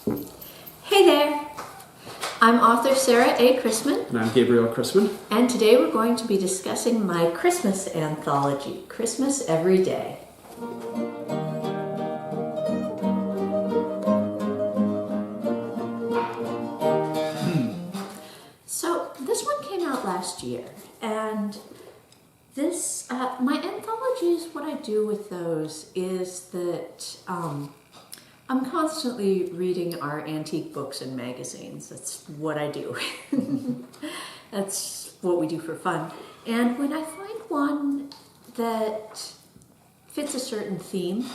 Hey there! I'm author Sarah A. Chrisman. And I'm Gabriel Chrisman. And today we're going to be discussing my Christmas anthology, Christmas Every Day. So this one came out last year, and this, my anthologies, what I do with those is that I'm constantly reading our antique books and magazines. That's what I do. That's what we do for fun. And when I find one that fits a certain theme,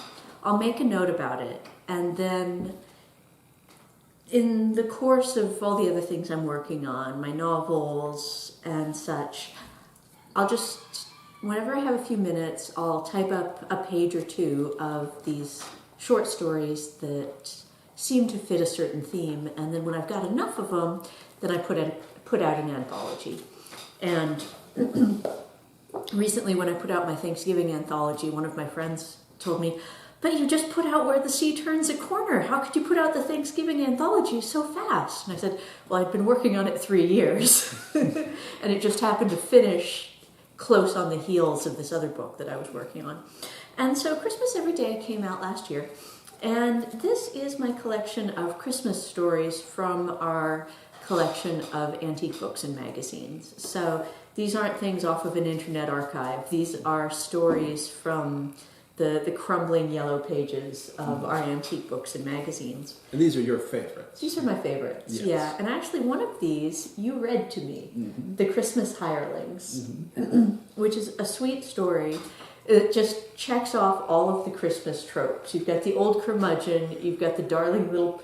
I'll make a note about it. And then in the course of all the other things I'm working on, my novels and such, I'll just, whenever I have a few minutes, I'll type up a page or two of these short stories that seem to fit a certain theme, and then when I've got enough of them, then I put out an anthology. And recently when I put out my Thanksgiving anthology, one of my friends told me, "But you just put out Where the Sea Turns a Corner. How could you put out the Thanksgiving anthology so fast?" And I said, well, I'd been working on it 3 years, and it just happened to finish close on the heels of this other book that I was working on. And so Christmas Every Day came out last year, and this is my collection of Christmas stories from our collection of antique books and magazines. So these aren't things off of an internet archive. These are stories from the crumbling yellow pages of our antique books and magazines. And these are your favorites. These are my favorites, yes. Yeah. And actually one of these you read to me, The Christmas Hirelings, which is a sweet story. It just checks off all of the Christmas tropes. You've got the old curmudgeon, you've got the darling little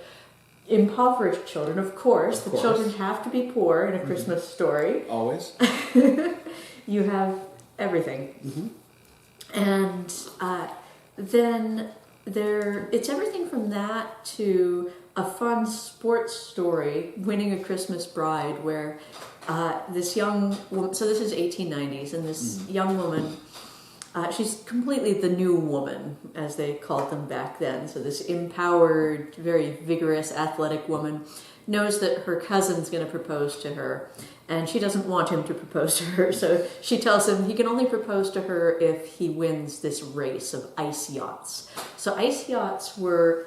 impoverished children, of course. The children have to be poor in a Christmas story. Always. You have everything. And then it's everything from that to a fun sports story, Winning a Christmas Bride, where this young woman, so this is 1890s, and this young woman, she's completely the new woman, as they called them back then. So this empowered, very vigorous, athletic woman knows that her cousin's going to propose to her, and she doesn't want him to propose to her. So she tells him he can only propose to her if he wins this race of ice yachts. So ice yachts were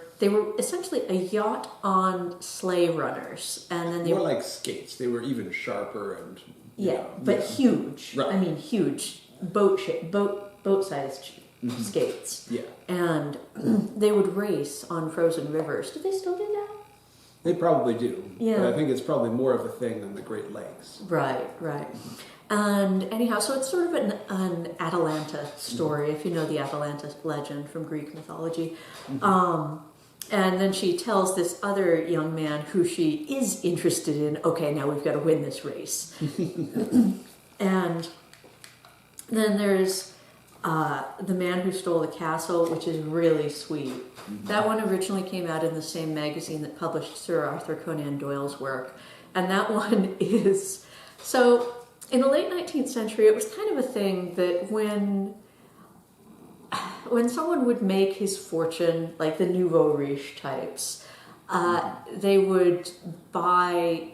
essentially a yacht on sleigh runners, and then they were like skates. They were even sharper and huge. Right. I mean, huge boat-sized skates. Yeah. And they would race on frozen rivers. Do they still do that? They probably do. Yeah. But I think it's probably more of a thing than the Great Lakes. Right. And anyhow, so it's sort of an Atalanta story, if you know the Atalanta legend from Greek mythology. And then she tells this other young man who she is interested in, okay, now we've got to win this race. And then there's The Man Who Stole the Castle, which is really sweet. That one originally came out in the same magazine that published Sir Arthur Conan Doyle's work. And that one is... So, in the late 19th century, it was kind of a thing that when someone would make his fortune, like the nouveau riche types, they would buy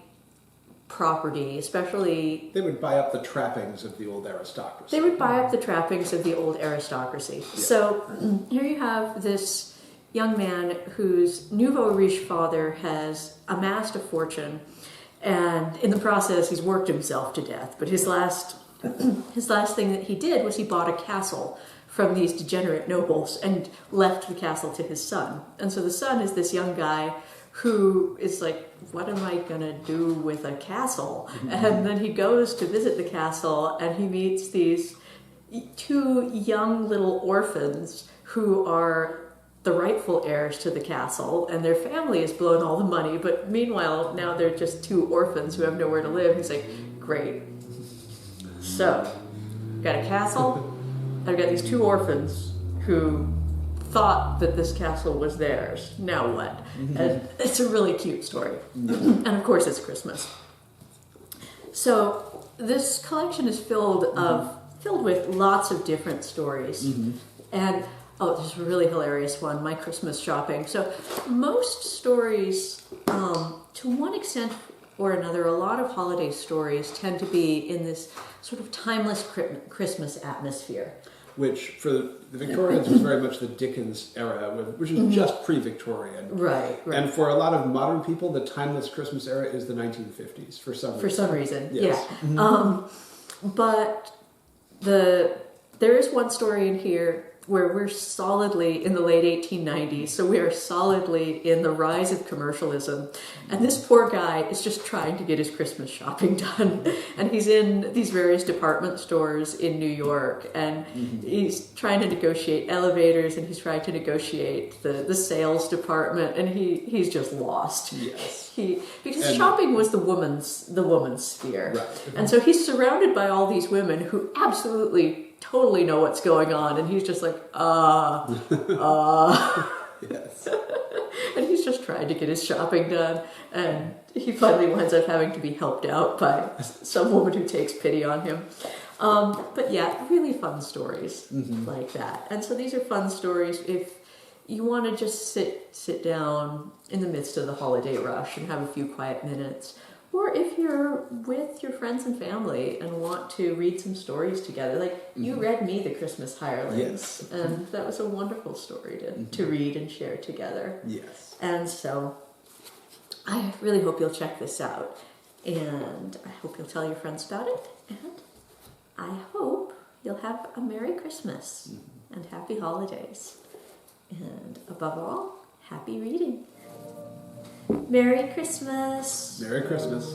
property, especially... They would buy up the trappings of the old aristocracy. They would buy up the trappings of the old aristocracy. Yeah. So here you have this young man whose nouveau riche father has amassed a fortune, and in the process he's worked himself to death. But his last thing that he did was he bought a castle from these degenerate nobles and left the castle to his son. And so the son is this young guy who is like, what am I going to do with a castle? And then he goes to visit the castle, and he meets these two young little orphans who are the rightful heirs to the castle, and their family has blown all the money, but meanwhile, now they're just two orphans who have nowhere to live. He's like, great. So, got a castle, I've got these two orphans who thought that this castle was theirs. Now what? And it's a really cute story. And of course it's Christmas. So this collection is filled with lots of different stories. And Oh, there's a really hilarious one, My Christmas Shopping. So most stories, to one extent or another, a lot of holiday stories tend to be in this sort of timeless Christmas atmosphere. Which, for the Victorians, was very much the Dickens era, which is just pre-Victorian. Right. And for a lot of modern people, the timeless Christmas era is the 1950s, for some reason. For some reason, Yes. yeah. But there is one story in here where we're solidly in the late 1890s, so we are solidly in the rise of commercialism. And this poor guy is just trying to get his Christmas shopping done. And he's in these various department stores in New York, and he's trying to negotiate elevators, and he's trying to negotiate the sales department, and he's just lost. Yes. Because shopping was the woman's sphere. Right. And so he's surrounded by all these women who absolutely totally know what's going on, and he's just like, Yes. and he's just trying to get his shopping done, and he finally winds up having to be helped out by some woman who takes pity on him. But yeah, really fun stories like that. And so these are fun stories if you want to just sit down in the midst of the holiday rush and have a few quiet minutes. Or if you're with your friends and family and want to read some stories together, like you read me The Christmas Hirelings, Yes. and that was a wonderful story to read and share together. Yes. And so I really hope you'll check this out, and I hope you'll tell your friends about it, and I hope you'll have a Merry Christmas and Happy Holidays, and above all, happy reading. Merry Christmas! Merry Christmas.